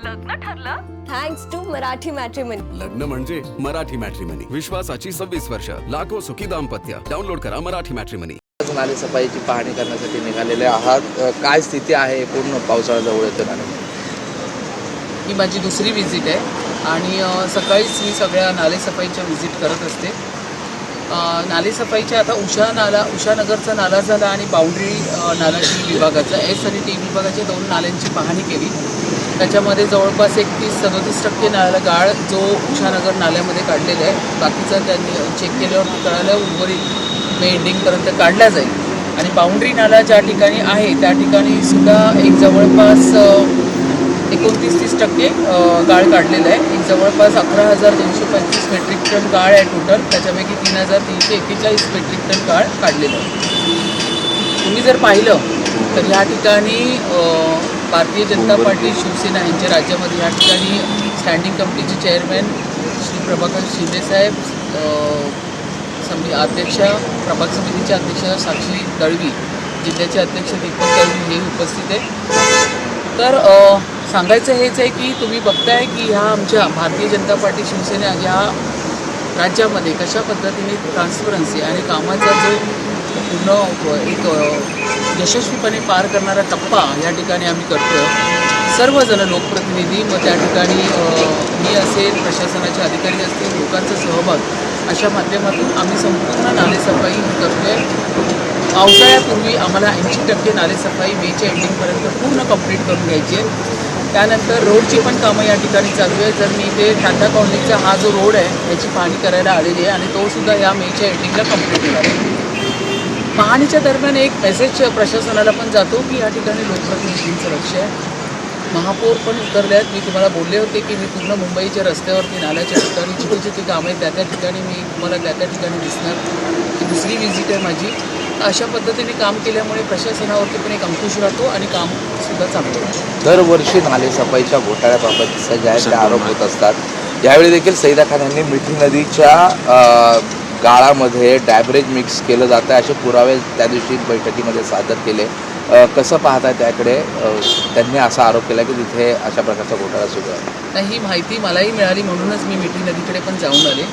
लग्न ठरलं? Thanks to Marathi matrimony. लग्न म्हणजे मराठी मॅट्रिमनी. विश्वासाची 26 वर्ष. लाखो सुखी दाम्पत्य. डाउनलोड करा मराठी मॅट्रिमनी. नाले सफाईची पाहणी करण्यासाठी निघालेले आहात. काय स्थिती आहे पूर्ण पावसाळा जवळ येतो नाले? ही माझी दुसरी व्हिजिट आहे आणि सकाळीच मी सगळ्या नालेसफाईच्या व्हिजिट करत असते. नालेसफाईच्या आता उषानगरचा नाला झाला आणि बाउंड्री नाला टी विभागाचा एस आणि टी विभागाच्या 2 नाल्यांची पाहणी केली. त्याच्यामध्ये जवळपास 31-37% नाल्याला गाळ जो उषानगर नाल्यामध्ये काढलेला आहे. बाकीचा त्यांनी चेक केल्यावर कळालं उर्वरित मे एंडिंगपर्यंत काढला जाईल. आणि बाउंड्री नाला ज्या ठिकाणी आहे त्या ठिकाणी सुद्धा एक जवळपास 29-30% गाळ काढलेला आहे. एक जवळपास 11,225 मेट्रिक टन गाळ आहे टोटल. त्याच्यापैकी 3,341 मेट्रिक टन गाळ काढलेलं आहे. तुम्ही जर पाहिलं तर ह्या ठिकाणी भारतीय जनता पार्टी शिवसेना यांच्या राज्यामध्ये ह्या ठिकाणी स्टँडिंग कमिटीचे चेअरमॅन श्री प्रभाकर शिंदेसाहेब, अध्यक्षा प्रभाग समितीचे अध्यक्ष साक्षी दळवी, जिल्ह्याचे अध्यक्ष दीपक दळवी हे उपस्थित आहे. तर सांगायचं हेच आहे की तुम्ही बघताय की ह्या आमच्या भारतीय जनता पार्टी शिवसेना या राज्यामध्ये कशा पद्धतीने ट्रान्सपरन्सी आणि कामाचा जो पूर्ण एक यशस्वीपणे पार करणारा टप्पा या ठिकाणी आम्ही करतो. सर्वजण लोकप्रतिनिधी, मग त्या ठिकाणी मी असेल, प्रशासनाचे अधिकारी असतील, लोकांचा सहभाग अशा माध्यमातून आम्ही संपूर्ण नालेसफाई करतो आहे. पावसाळ्यापूर्वी आम्हाला 80% नालेसफाई मेच्या एंडिंगपर्यंत पूर्ण कंप्लीट करून घ्यायची आहे. त्यानंतर रोडची पण कामं या ठिकाणी चालू आहे. जर मी इथे टाटा कॉलनीचा हा जो रोड आहे याची पाहणी करायला आलेली आहे आणि तोसुद्धा या मेच्या एंडिंगला कंप्लीट होणार आहे. पाहणीच्या दरम्यान एक मेसेज प्रशासनाला पण जातो की या ठिकाणी लोकप्रतिनिधींचं लक्ष आहे. महापौर पण उतरले आहेत. मी तुम्हाला बोलले होते की मी पूर्ण मुंबईच्या रस्त्यावरती नाल्याच्या ठिकाणी जिथे जिथे कामं आहेत त्या ठिकाणी मी तुम्हाला त्या ठिकाणी दिसणार. ही दुसरी व्हिजिट आहे माझी. अशा पद्धतीने काम केल्यामुळे प्रशासनावरती पण एक अंकुश राहतो आणि कामसुद्धा चांगलं होतं. दरवर्षी नालेसफाईच्या घोटाळ्याबाबत सगळ्याचे आरोप होत असतात. यावेळी देखील सईदा खान यांनी मिठी नदीच्या गाळामध्ये डॅब्रेज मिक्स केलं जातं असे पुरावे त्या दिवशी बैठकीमध्ये सादर केले. कसं पाहताय त्याकडे? त्यांनी असा आरोप केला की तिथे अशा प्रकारचा घोटाळा सुरू आहे. ही माहिती मलाही मिळाली म्हणूनच मी मिठी नदीकडे पण जाऊन आले.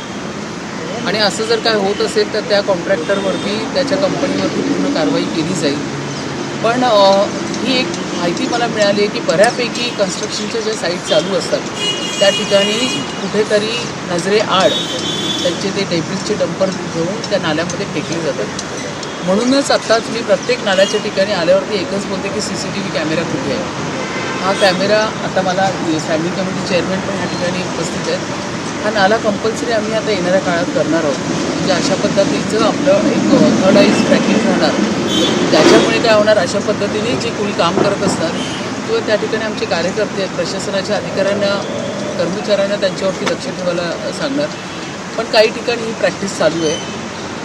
आणि असं जर काय होत असेल तर त्या कॉन्ट्रॅक्टरवरती, त्याच्या कंपनीवरती पूर्ण कारवाई केली जाईल. पण ही एक माहिती मला मिळाली आहे की बऱ्यापैकी कन्स्ट्रक्शनच्या ज्या साईट चालू असतात त्या ठिकाणी कुठेतरी नजरेआड त्यांचे ते डेब्रिजचे डंपर घेऊन त्या नाल्यामध्ये फेकले जातात. म्हणूनच आत्ताच मी प्रत्येक नाल्याच्या ठिकाणी आल्यावरती एकच बोलते की CCTV कॅमेरा कुठे आहे. हा कॅमेरा आता मला स्टँडिंग कमिटी चेअरमॅन पण या ठिकाणी उपस्थित आहेत. हा नाला कंपल्सरी आम्ही आता येणाऱ्या काळात करणार आहोत. म्हणजे अशा पद्धतीचं आपलं एक थर्ड आईज ट्रॅकिंग राहणार. त्याच्यामुळे काय होणार, अशा पद्धतीने जे कोणी काम करत असतात किंवा त्या ठिकाणी आमचे कार्यकर्ते आहेत, प्रशासनाच्या अधिकाऱ्यांना, कर्मचाऱ्यांना त्यांच्यावरती लक्ष ठेवायला सांगणार. पण काही ठिकाणी ही प्रॅक्टिस चालू आहे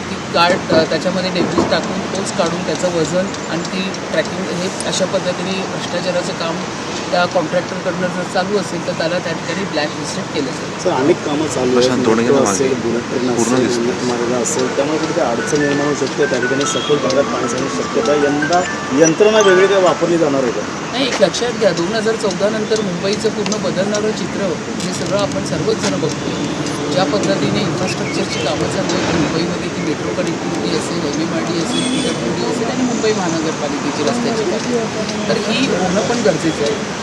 की गाळ त्याच्यामध्ये डेब्रिज टाकून तोच काढून त्याचं वजन आणि ती ट्रॅकिंग हे अशा पद्धतीने भ्रष्टाचाराचं काम त्या कॉन्ट्रॅक्टरकडनं जर चालू असेल तर त्याला त्या ठिकाणी ब्लॅक लिस्टेड केलं जाईल. सर, अनेक कामं चालू असेल, बुलेट ट्रेन असेल, मार्ग असेल, त्यामुळे कुठे अडचण निर्माण होऊ शकते. त्या ठिकाणी सखोल भागात पाणी जाण्याची शक्यता. यंदा यंत्रणा वेगळी काय वापरली जाणार आहे का? नाही, एक लक्षात घ्या, 2014 नंतर मुंबईचं पूर्ण बदलणारं चित्र हे सगळं आपण सर्वच जण बघतो. ज्या पद्धतीने इन्फ्रास्ट्रक्चरची कामं चालू आहेत मुंबईमध्ये, ती मेट्रो कनेक्टिव्हिटी असेल, MMRD असेल, PWD असेल आणि मुंबई महानगरपालिकेची रस्त्याची कामं, तर ही होणं पण गरजेचं आहे.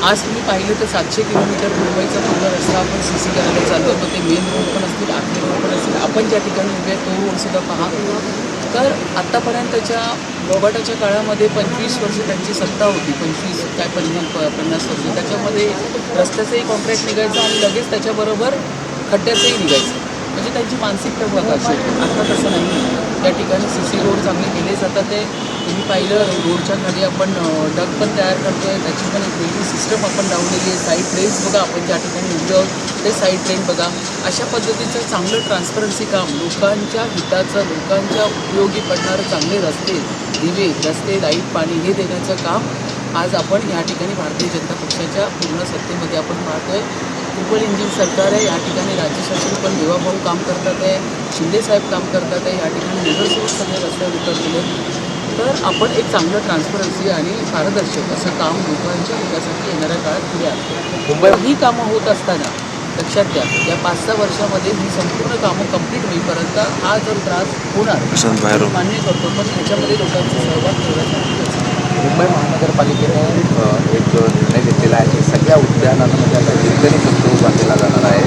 आज तुम्ही पाहिलं तर 700 किलोमीटर मुंबईचा पूर्ण रस्ता आपण CC करायला चाललो होतो. ते मेन रोड पण असतील, आतले रोड पण असतील. आपण ज्या ठिकाणी उभे आहे तो रोडसुद्धा पहा. तर आत्तापर्यंतच्या बोबाटाच्या काळामध्ये 25 वर्ष त्यांची सत्ता होती. 50 वर्ष. त्याच्यामध्ये रस्त्याचंही कॉन्ट्रॅक्ट निघायचं आणि लगेच त्याच्याबरोबर खड्ड्याचंही निघायचं. म्हणजे त्यांची मानसिकता बघा अशी. आता तसं नाही. त्या ठिकाणी CC रोड चांगले केले जातात. ते तुम्ही पाहिलं, रोडच्या खाली आपण डग पण तयार करतो आहे. त्याची पण एक वेगळी सिस्टम आपण लावलेली आहे. साईड ट्रेन्स बघा, आपण ज्या ठिकाणी उभे आहोत ते साईड ट्रेन बघा. अशा पद्धतीचं चांगलं ट्रान्सपरन्सी काम, लोकांच्या हिताचं, लोकांच्या उपयोगी पडणारं चांगले रस्ते, दिवे, रस्ते, लाईट, पाणी हे देण्याचं काम आज आपण या ठिकाणी भारतीय जनता पक्षाच्या पूर्ण सत्तेमध्ये आपण पाहतो आहे. ट्रिपल इंजिन सरकार आहे. या ठिकाणी राज्य शासन पण देवाभाऊ काम करतात आहे, शिंदेसाहेब काम करतात आहे. या ठिकाणी नगरसेवक सगळे रस्त्यावर उतरलेले. तर आपण एक चांगलं ट्रान्सपरन्सी आणि पारदर्शक असं काम लोकांच्या विकासासाठी येणाऱ्या काळात पुढे आणतो. मुंबई ही कामं होत असताना लक्षात घ्या या 5-6 वर्षामध्ये ही संपूर्ण कामं कंप्लीट होईपर्यंत हा जर त्रास होणार मान्य करतो, पण ह्याच्यामध्ये लोकांचा सहभाग ठेवायचा. मुंबई महानगरपालिकेने एक निर्णय घेतलेला आहे की सगळ्या उद्यानांमध्ये आता हिरकणी कक्ष उभा केला जाणार आहे.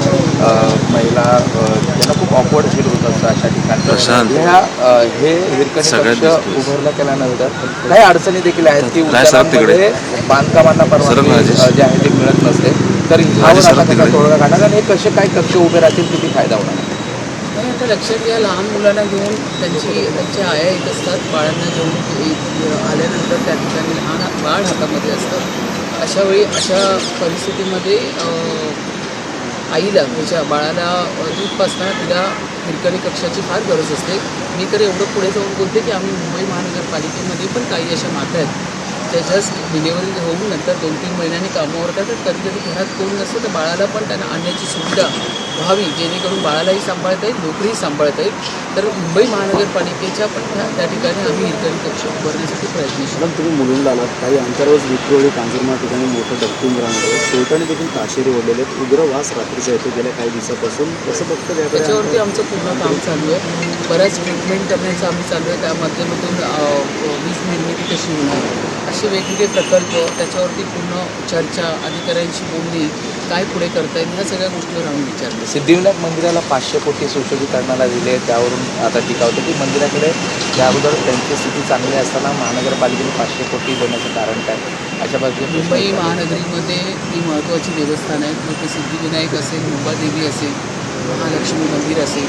महिला ज्यांना खूप ऑकवर्ड फील होत असतं अशा ठिकाणी हे हिरकणी कक्ष उभारला केल्यानंतर काही अडचणी देखील आहेत की उद्यानांमध्ये बांधकामांना परवानगी जे आहे ते मिळत नसते. तर ह्यावर आता कसा तोडगा काढणार आणि हे कसे काय कक्ष उभे राहतील, किती फायदा होणार? नाही आता लक्षात घ्या लहान मुलांना घेऊन त्यांच्या आया येत असतात, बाळांना घेऊन आल्यानंतर त्या ठिकाणी लहान बाळ हातामध्ये असतं. अशा वेळी अशा परिस्थितीमध्ये आईला त्याच्या बाळाला दूध पाजताना तिला हिरकणी कक्षाची फार गरज असते. मी तर एवढं पुढे जाऊन बोलते की आम्ही मुंबई महानगरपालिकेमध्ये पण काही अशा माता आहेत त्या जस्ट डिलेवरी होऊन नंतर 2-3 महिन्यांनी कामावर येतात. तर कधी कधी घरात कोण नसतं तर बाळाला पण त्यांना आणण्याची सुविधा व्हावी जेणेकरून बाळालाही सांभाळता येईल, नोकरीही सांभाळता येईल. तर मुंबई महानगरपालिकेच्या पण त्या ठिकाणी आम्ही हिरकणी कक्ष उभारण्यासाठी प्रयत्नशील. मॅडम तुम्ही मुलुंडला आलात, काही अंतरावर विक्रोळी कांजूरमाळ ठिकाणी मोठं डम्पिंग ग्राउंड आहे, चोरट्याने देखील ताशेरे ओढलेले आहेत, उग्र वास रात्रीचा येतो गेल्या काही दिवसापासून. कसं बघतं त्याच्यावरती आमचं पूर्ण काम चालू आहे. बऱ्याच ट्रीटमेंट करण्याचं आम्ही चालू आहे. त्या माध्यमातून वीज निर्मिती कशी होणार असे वेगवेगळे प्रकल्प, त्याच्यावरती पूर्ण चर्चा, अधिकाऱ्यांशी बोलणी, काय पुढे करता येईल ह्या सगळ्या गोष्टीवर आम्ही विचारतो. सिद्धिविनायक मंदिराला 500 कोटी सुशोभीकरणाला दिले, त्यावरून आता टीका होते की मंदिराकडे त्या अगोदर त्यांची स्थिती चांगली असताना महानगरपालिकेने 500 कोटी देण्याचं कारण काय? अशा बाजूने मुंबई महानगरीमध्ये ही महत्त्वाची देवस्थान आहेत. मग ते सिद्धिविनायक असेल, मुंबादेवी असेल, महालक्ष्मी मंदिर असेल,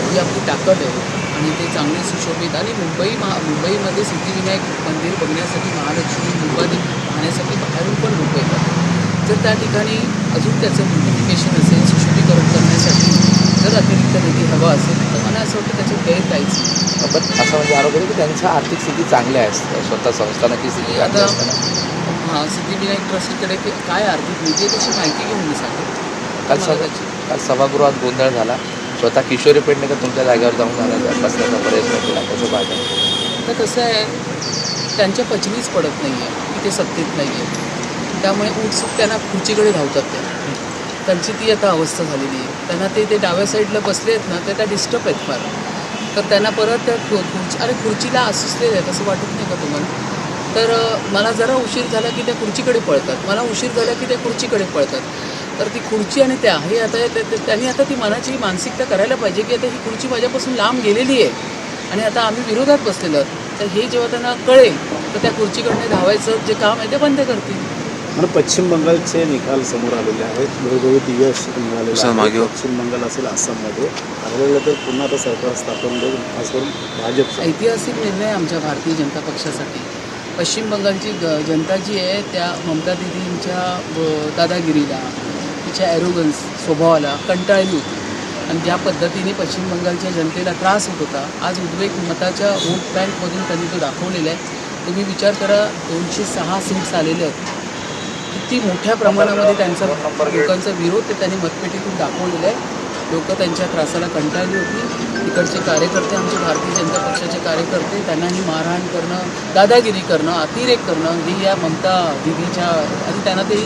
ही आपली ताकद आहे आणि ते चांगले सुशोभित. आणि मुंबईमध्ये सिद्धिविनायक मंदिर बघण्यासाठी, महालक्ष्मी, मुंबादेवी पाहण्यासाठी बाहेरून पण लोक येतात. जर त्या ठिकाणी अजून त्याचं ब्युटिफिकेशन असेल, सुशोभीकरण करण्यासाठी जर अतिरिक्त निधी हवा असेल तर मला असं वाटतं त्याच्यात गैर काहीच नाही. पण असं म्हणजे आरोग्य की त्यांच्या आर्थिक स्थिती चांगली आहे, स्वतः संस्थानाची स्थिती चांगली आता असताना सिद्धिविनायक ट्रस्टकडे काय आर्थिक निधी आहे त्याची माहिती घेऊन मी सांगेन. काल सभागृहात गोंधळ झाला. स्वतः किशोरी पेडणेकर तुमच्या जागेवर जाऊन जाण्याचा बसण्याचा प्रयत्न केला, कसं पाहता? तर कसं आहे त्यांच्या पचनीच पडत नाही आहे की ते सत्तेत नाही आहे, त्यामुळे उत्सुक त्यांना खुर्चीकडे धावतात. त्यांची ती आता अवस्था झालेली आहे. त्यांना ते डाव्या साईडला बसले आहेत ना, त्या डिस्टर्ब आहेत फार. तर त्यांना परत त्या खुर्चीला असुसलेले आहेत असं वाटत नाही का तुम्हाला? तर मला जरा उशीर झाला की त्या खुर्चीकडे पळतात, मला उशीर झाला की त्या खुर्चीकडे पळतात. तर ती खुर्ची आणि त्या हे आता त्यांनी आता ती मनाची मानसिकता करायला पाहिजे की आता ही खुर्ची माझ्यापासून लांब गेलेली आहे आणि आता आम्ही विरोधात बसलेलो आहोत. तर हे जेव्हा त्यांना कळेल तर त्या खुर्चीकडनं धावायचं जे काम आहे ते बंद करतील. मला पश्चिम बंगालचे निकाल समोर आलेले आहेत. घरोघरी दिवस निघालेले. पश्चिम बंगाल असेल, आसाममध्ये आढळलं तर पुन्हा आता सरकार स्थापन होईल, खास करून भाजप. ऐतिहासिक निर्णय आमच्या भारतीय जनता पक्षासाठी. पश्चिम बंगालची जनता जी आहे त्या ममता दिदींच्या दादागिरीला, तिच्या ॲरोगन्स स्वभावाला कंटाळली होती आणि ज्या पद्धतीने पश्चिम बंगालच्या जनतेला त्रास होत होता, आज उद्वेग मताच्या वोट बँकमधून त्यांनी तो दाखवलेला आहे. तुम्ही विचार करा 206 सीट्स आलेले आहेत. किती मोठ्या प्रमाणामध्ये त्यांचा लोकांचा विरोध ते त्यांनी मतपेटीतून दाखवलेला आहे. लोक त्यांच्या त्रासाला कंटाळली होती. तिकडचे कार्यकर्ते, आमचे भारतीय जनता पक्षाचे कार्यकर्ते, त्यांनाही मारहाण करणं, दादागिरी करणं, अतिरेक करणं ही या ममता दिदीच्या आणि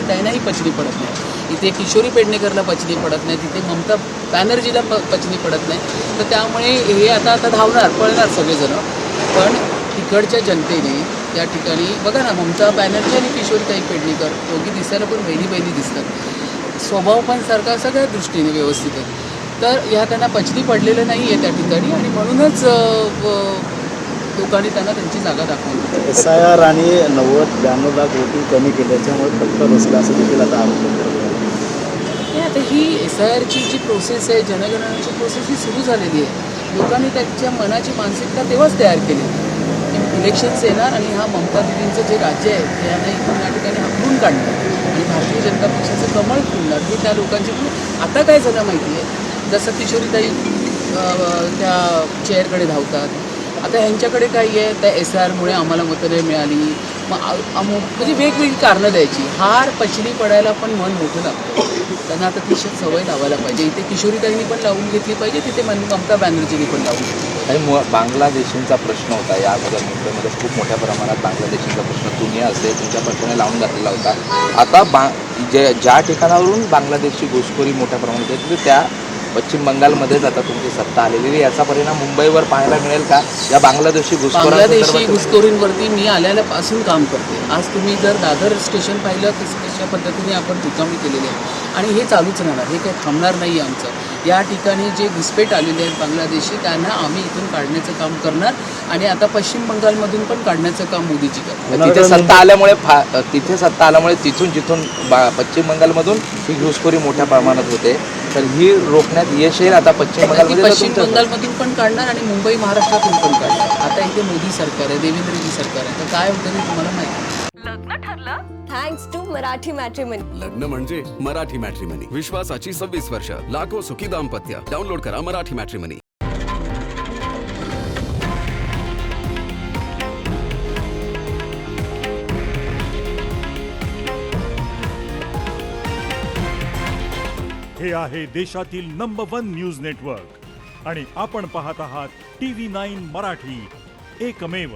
त्यांनाही पचनी पडत नाही. इथे किशोरी पेडणेकरला पचनी पडत नाही, तिथे ममता बॅनर्जीला पचनी पडत नाही. तर त्यामुळे हे आता धावणार, पळणार सगळेजण. पण तिकडच्या जनतेने या ठिकाणी बघा ना, ममता बॅनर्जी आणि किशोरीताई पेडणेकर दोघी दिसायला पण बहिणी दिसतात, स्वभाव पण सारखा सगळ्या दृष्टीने व्यवस्थित आहे. तर ह्या त्यांना पचनी पडलेलं नाही आहे त्या ठिकाणी आणि म्हणूनच लोकांनी त्यांना त्यांची जागा दाखवली. SIR आणि 90-92 लाख वोटिंग कमी केल्याच्यामुळे फटका बसला असं देखील आता आरोप करतात. आता ही SIRची जी प्रोसेस आहे, जनगणनेची प्रोसेस ही सुरू झालेली आहे. लोकांनी त्यांच्या मनाची मानसिकता तेव्हाच तयार केली. इलेक्शन्स येणार आणि हा ममता दिदींचं जे राज्य आहे त्यांना इथून या ठिकाणी हाकलून काढणार आणि भारतीय जनता पक्षाचं कमळ फुलणार हे त्या लोकांची. आता काय झालं माहिती आहे, जसं किशोरीताई त्या चेअरकडे धावतात, आता ह्यांच्याकडे काही आहे त्या SIRमुळे आम्हाला मतं नाही मिळाली, मग म्हणजे वेगवेगळी कारणं द्यायची. हार पचनी पडायला पण मन मोठं लागतं. त्यांना आता ती सवय लावायला पाहिजे. इथे किशोरीताईंनी पण लावून घेतली पाहिजे, तिथे ममता बॅनर्जींनी पण लावून घेतली. आणि बांगलादेशींचा प्रश्न होता या अगोदर मुंबईमध्ये खूप मोठ्या प्रमाणात बांगलादेशींचा प्रश्न तुम्ही असेल तुमच्या पक्षाने लावून घातलेला होता. आता ज्या ठिकाणावरून बांगलादेशची घुसखोरी मोठ्या प्रमाणात येते त्या पश्चिम बंगालमध्येच आता तुमची सत्ता आलेली आहे. याचा परिणाम मुंबईवर पाहायला मिळेल का? या बांगलादेशी बांगलादेशी घुसखोरींवरती मी आल्यापासून काम करते. आज तुम्ही जर दादर स्टेशन पाहिलं कशा पद्धतीने आपण रिकामी केलेली आहे आणि हे चालूच राहणार, हे काही थांबणार नाही आमचं. या ठिकाणी जे घुसपेट आलेले आहेत बांगलादेशी त्यांना आम्ही इथून काढण्याचं काम करणार आणि आता पश्चिम बंगालमधून पण काढण्याचं काम मोदीजी करणार. तिथे सत्ता आल्यामुळे तिथून जिथून पश्चिम बंगालमधून ही घुसखोरी मोठ्या प्रमाणात होते तर ही रोखण्यात यश येईल. आता पश्चिम बंगालमधून पण काढणार आणि मुंबई महाराष्ट्रातून पण काढणार. आता इथे मोदी सरकार आहे, देवेंद्रजी सरकार आहे, तर काय होतं ते तुम्हाला माहिती. लग्न ठरलं थँक्स टू मराठी मॅट्रिमनी. लग्न म्हणजे मराठी मॅट्रिमनी. विश्वासाची 26 वर्ष, लाखो सुखी दाम्पत्य. डाउनलोड करा मराठी मॅट्रिमनी. हे आहे देशातील नंबर 1 न्यूज नेटवर्क आणि आपण पाहत आहात TV9 मराठी, एकमेव.